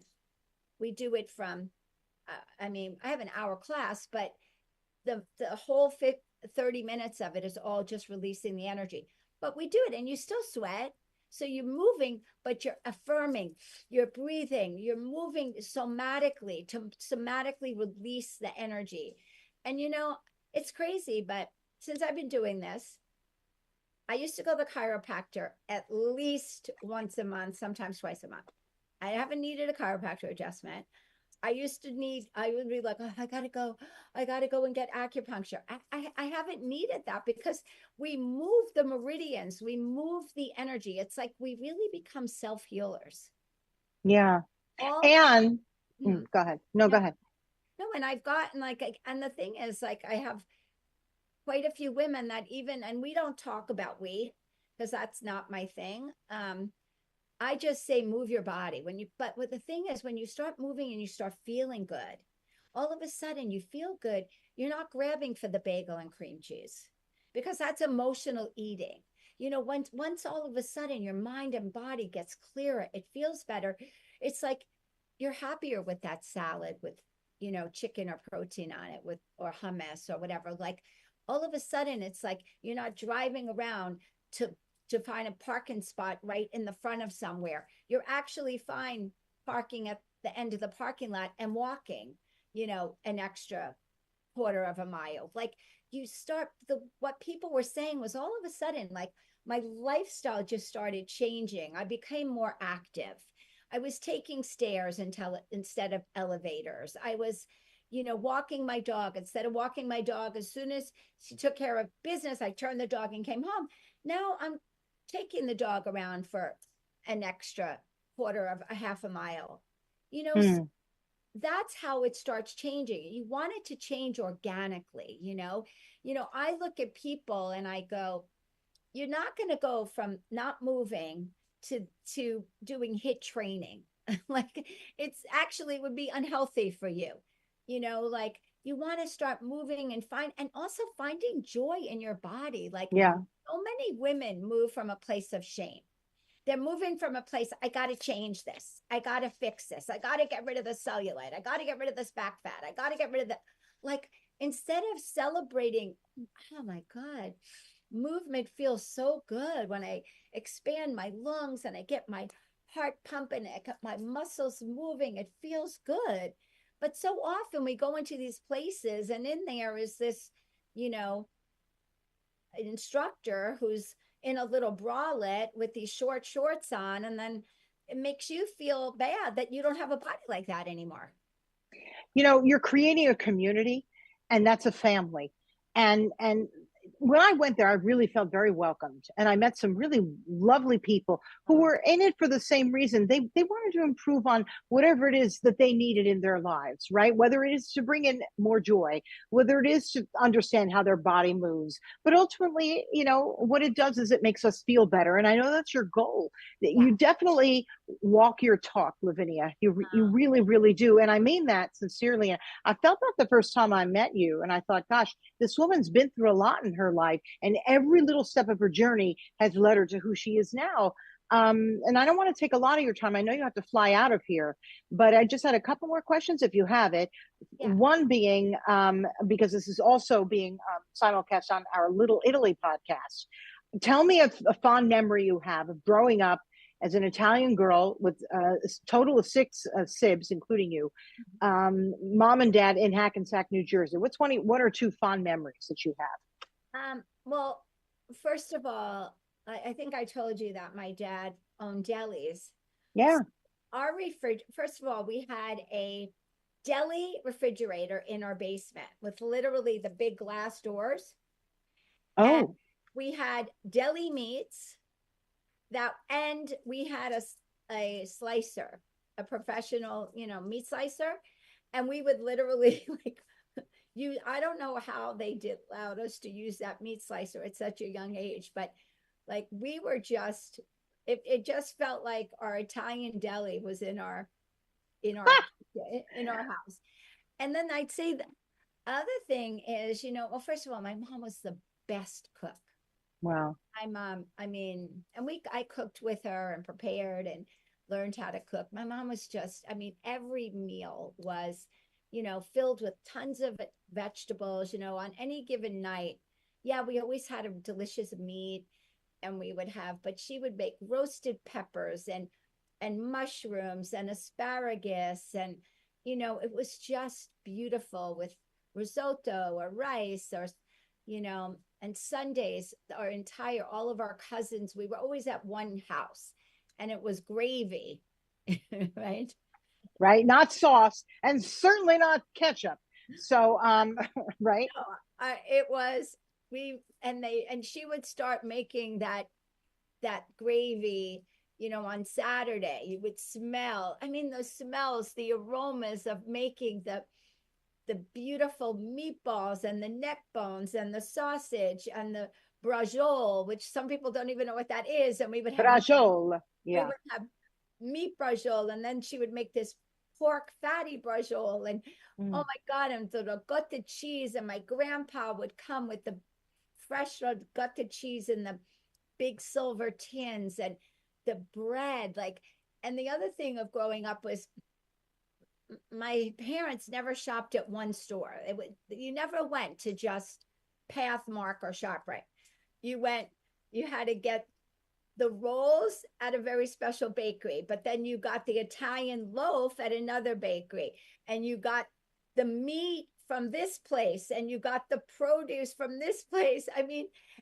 we do it from I mean, I have an hour class, but the whole 30 minutes of it is all just releasing the energy. But we do it and you still sweat. So you're moving, but you're affirming, you're breathing, you're moving somatically to somatically release the energy. And it's crazy, but since I've been doing this, I used to go to the chiropractor at least once a month, sometimes twice a month. I haven't needed a chiropractor adjustment. I would be like, oh, I gotta go and get acupuncture. I haven't needed that because we move the meridians, we move the energy. It's like we really become self-healers. Yeah. All And Mhm. go ahead. No, no, go ahead. no, and I've gotten and the thing is, like, I have quite a few women that even, and we don't talk about because that's not my thing. I just say move your body but what the thing is, when you start moving and you start feeling good, all of a sudden you feel good. You're not grabbing for the bagel and cream cheese because that's emotional eating. Once all of a sudden your mind and body gets clearer, it feels better. It's like you're happier with that salad with, chicken or protein on it or hummus or whatever. Like all of a sudden it's like you're not driving around to find a parking spot right in the front of somewhere. You're actually fine parking at the end of the parking lot and walking, an extra quarter of a mile. Like you start what people were saying was all of a sudden, like my lifestyle just started changing. I became more active. I was taking stairs instead of elevators. I was, walking my dog instead of walking my dog. As soon as she took care of business, I turned the dog and came home. Now I'm taking the dog around for an extra quarter of a half a mile. Mm. That's how it starts changing. You want it to change organically. I look at people and I go, you're not going to go from not moving to doing HIIT training. Like it's actually would be unhealthy for you. Like you want to start moving and also finding joy in your body. Like Yeah. so many women move from a place of shame. They're moving from a place, I got to change this. I got to fix this. I got to get rid of the cellulite. I got to get rid of this back fat. I got to get rid of the, like, instead of celebrating, oh my God, movement feels so good when I expand my lungs and I get my heart pumping, I got my muscles moving. It feels good. But so often we go into these places and in there is this, an instructor who's in a little bralette with these short shorts on, and then it makes you feel bad that you don't have a body like that anymore. You know, you're creating a community, and that's a family. And when I went there, I really felt very welcomed, and I met some really lovely people who were in it for the same reason. They wanted to improve on whatever it is that they needed in their lives, right? Whether it is to bring in more joy, whether it is to understand how their body moves, but ultimately, you know, what it does is it makes us feel better. And I know that's your goal. You definitely walk your talk, Lavinia. You really, really do. And I mean that sincerely. And I felt that the first time I met you, and I thought, gosh, this woman's been through a lot in her life, and every little step of her journey has led her to who she is now. And I don't want to take a lot of your time. I know you have to fly out of here, but I just had a couple more questions if you have it. One being, because this is also being simulcast on our Little Italy podcast. Tell me a fond memory you have of growing up as an Italian girl with a total of 6 sibs, including you, mom and dad in Hackensack, New Jersey. What's one or two fond memories that you have? Well, first of all, I think I told you that my dad owned delis. Yeah. So first of all, we had a deli refrigerator in our basement with literally the big glass doors. Oh. And we had deli meats and we had a slicer, a professional, meat slicer. And we would literally I don't know how they allowed us to use that meat slicer at such a young age, but we were just, it just felt like our Italian deli was in our house. And then I'd say the other thing is, well, first of all, my mom was the best cook. Wow. My mom, I cooked with her and prepared and learned how to cook. My mom was just, every meal was, filled with tons of vegetables, on any given night. Yeah, we always had a delicious meat and but she would make roasted peppers and mushrooms and asparagus. And, it was just beautiful with risotto or rice or, and Sundays, all of our cousins, we were always at one house and it was gravy, right? Right. Not sauce and certainly not ketchup. So, right. No, it was, and she would start making that gravy, on Saturday. You would smell, the smells, the aromas of making the beautiful meatballs and the neck bones and the sausage and the braciole, which some people don't even know what that is. And we would have braciole. Yeah. We would have meat braciole, and then she would make this pork fatty braciole, and oh my God, and the gutted cheese. And my grandpa would come with the fresh gutted cheese in the big silver tins and the bread. And the other thing of growing up was my parents never shopped at one store. You never went to just Pathmark or ShopRite. You had to get the rolls at a very special bakery, but then you got the Italian loaf at another bakery, and you got the meat from this place, and you got the produce from this place.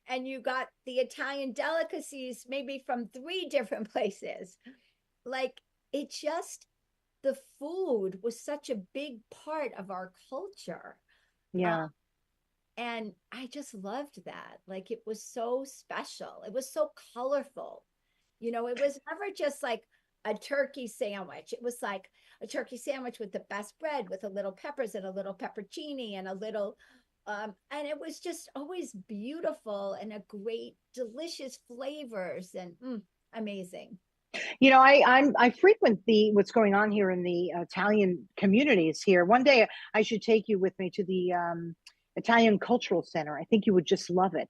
And you got the Italian delicacies maybe from 3 different places. The food was such a big part of our culture. Yeah. And I just loved that. It was so special. It was so colorful. It was never just like a turkey sandwich. It was like a turkey sandwich with the best bread, with a little peppers and a little pepperoncini and a little, and it was just always beautiful and a great, delicious flavors and amazing. I frequent what's going on here in the Italian communities here. One day I should take you with me to the Italian Cultural Center. I think you would just love it.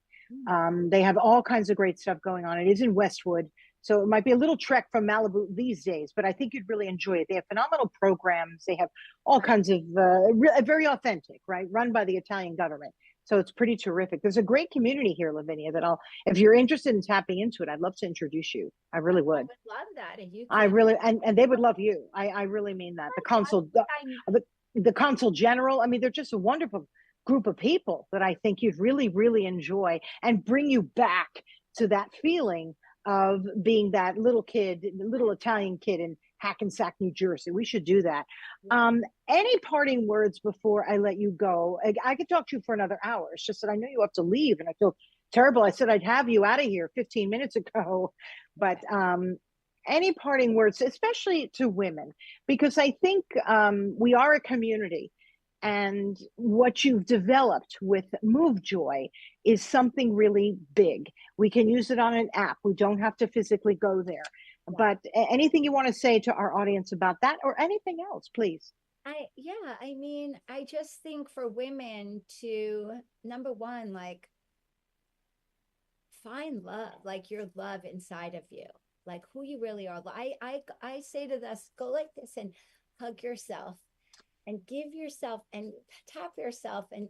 They have all kinds of great stuff going on. It is in Westwood, so it might be a little trek from Malibu these days, but I think you'd really enjoy it. They have phenomenal programs. They have all kinds of very authentic, right? Run by the Italian government. So it's pretty terrific. There's a great community here, Lavinia, that if you're interested in tapping into it, I'd love to introduce you. I really would. I would love that. And I really, and they would love you. I really mean that. The consul general, they're just a wonderful group of people that I think you'd really, really enjoy and bring you back to that feeling of being that little kid, little Italian kid in Hackensack, New Jersey. We should do that. Any parting words before I let you go? I could talk to you for another hour. It's just that I know you have to leave and I feel terrible. I said I'd have you out of here 15 minutes ago, but any parting words, especially to women, because I think we are a community, and what you've developed with MoveJoy is something really big. We can use it on an app. We don't have to physically go there. But anything you want to say to our audience about that, or anything else, please? I mean, I just think for women to, number one, like, find love, like your love inside of you, like who you really are. I say to this, go like this and hug yourself and give yourself and tap yourself and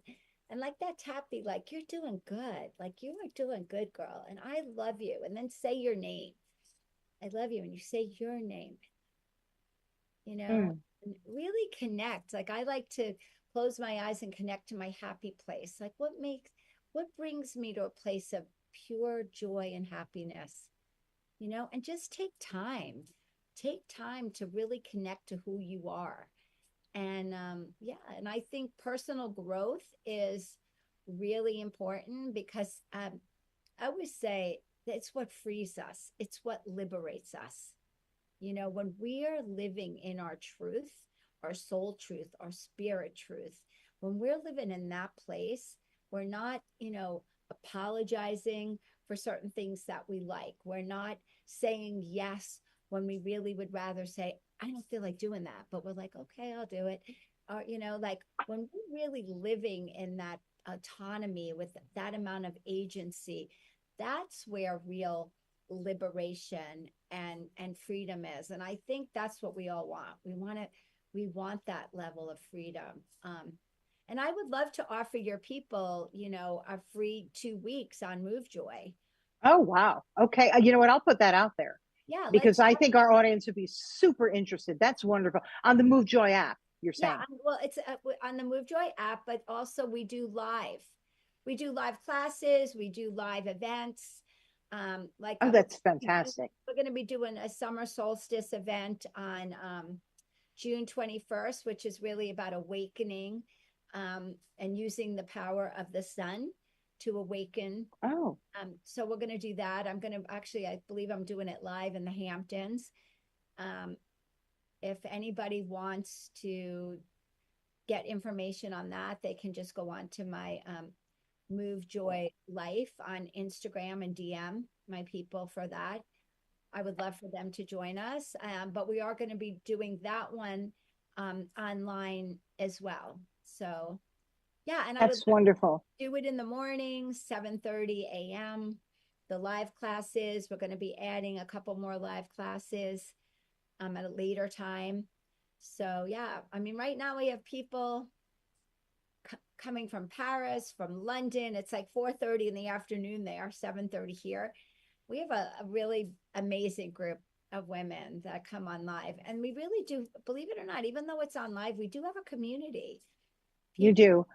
like that tap, be like, you're doing good, like you are doing good, girl, and I love you. And then say your name. I love you. And you say your name, you know, and really connect. Like I like to close my eyes and connect to my happy place. Like what brings me to a place of pure joy and happiness, you know, and just take time to really connect to who you are. And and I think personal growth is really important, because I always say it's what frees us. It's what liberates us. You know, when we are living in our truth, our soul truth, our spirit truth, when we're living in that place, we're not, you know, apologizing for certain things that we like. We're not saying yes when we really would rather say, I don't feel like doing that, but we're like, okay, I'll do it. Or, you know, like when we're really living in that autonomy with that amount of agency, that's where real liberation and freedom is. And I think that's what we all want. We want that level of freedom. And I would love to offer your people, you know, a free 2 weeks on MoveJoy. Oh, wow. Okay. You know what? I'll put that out there. Yeah, because I think our audience would be super interested. That's wonderful. On the MoveJoy app, you're saying? Yeah, well, it's on the MoveJoy app, but also we do live. We do live classes. We do live events. That's fantastic. We're going to be doing a summer solstice event on June 21st, which is really about awakening and using the power of the sun to awaken. So we're going to do that. I'm going to I believe I'm doing it live in the Hamptons. If anybody wants to get information on that, they can just go on to my MoveJoyLife on Instagram and DM my people for that. I would love for them to join us. But we are going to be doing that one online as well. So yeah, and that's wonderful. Do it in the morning, 7:30 a.m. The live classes, we're going to be adding a couple more live classes at a later time. So yeah, I mean, right now we have people coming from Paris, from London. It's like 4:30 in the afternoon there, 7:30 here. We have a really amazing group of women that come on live. And we really do, believe it or not, even though it's on live, we do have a community. You do.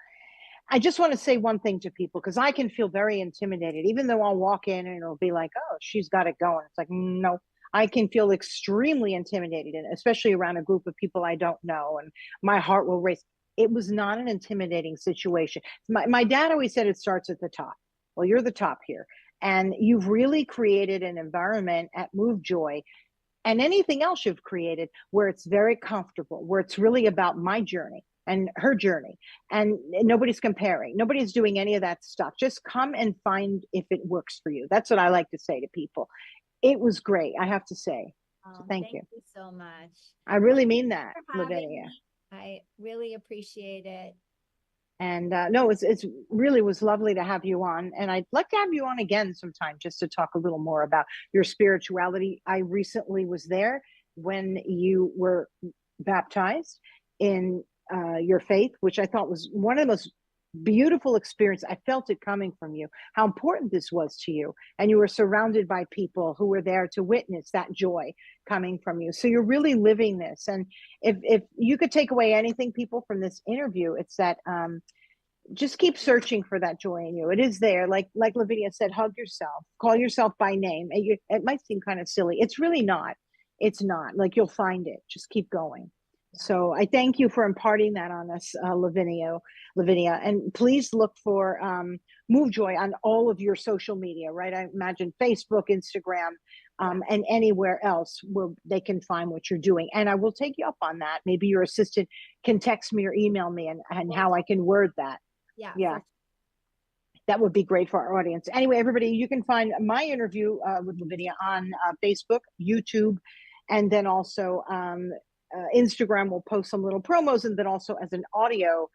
I just want to say one thing to people, because I can feel very intimidated, even though I'll walk in and it'll be like, oh, she's got it going. It's like, no, I can feel extremely intimidated, especially around a group of people I don't know, and my heart will race. It was not an intimidating situation. My dad always said it starts at the top. Well, you're the top here. And you've really created an environment at MoveJoy and anything else you've created where it's very comfortable, where it's really about my journey and her journey, and nobody's comparing, nobody's doing any of that stuff. Just come and find if it works for you. That's what I like to say to people. It was great, I have to say. So thank you so much. I really mean that, Lavinia. I really appreciate it. And no, it's really was lovely to have you on, and I'd like to have you on again sometime just to talk a little more about your spirituality. I recently was there when you were baptized in your faith, which I thought was one of the most beautiful experience. I felt it coming from you, how important this was to you, and you were surrounded by people who were there to witness that joy coming from you. So you're really living this. And if you could take away anything, people, from this interview, it's that just keep searching for that joy in you. It is there. Like Lavinia said, hug yourself, call yourself by name. It might seem kind of silly. It's really not. It's not. Like, you'll find it. Just keep going. Yeah. So I thank you for imparting that on us, Lavinia. And please look for MoveJoy on all of your social media, right? I imagine Facebook, Instagram, and anywhere else where they can find what you're doing. And I will take you up on that. Maybe your assistant can text me or email me and how I can word that. Yeah. Yeah. That would be great for our audience. Anyway, everybody, you can find my interview with Lavinia on Facebook, YouTube, and then also Instagram. Will post some little promos, and then also as an audio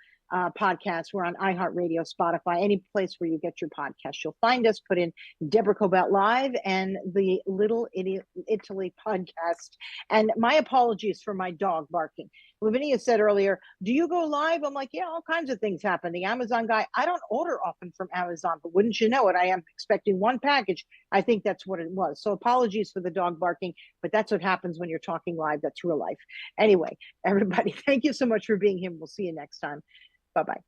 podcast. We're on iHeartRadio, Spotify, any place where you get your podcast. You'll find us. Put in Deborah Cobelt Live and the Little Italy podcast. And my apologies for my dog barking. Lavinia said earlier, do you go live? I'm like, yeah, all kinds of things happen. The Amazon guy, I don't order often from Amazon, but wouldn't you know it, I am expecting one package. I think that's what it was. So apologies for the dog barking, but that's what happens when you're talking live. That's real life. Anyway, everybody, thank you so much for being here. We'll see you next time. Bye-bye.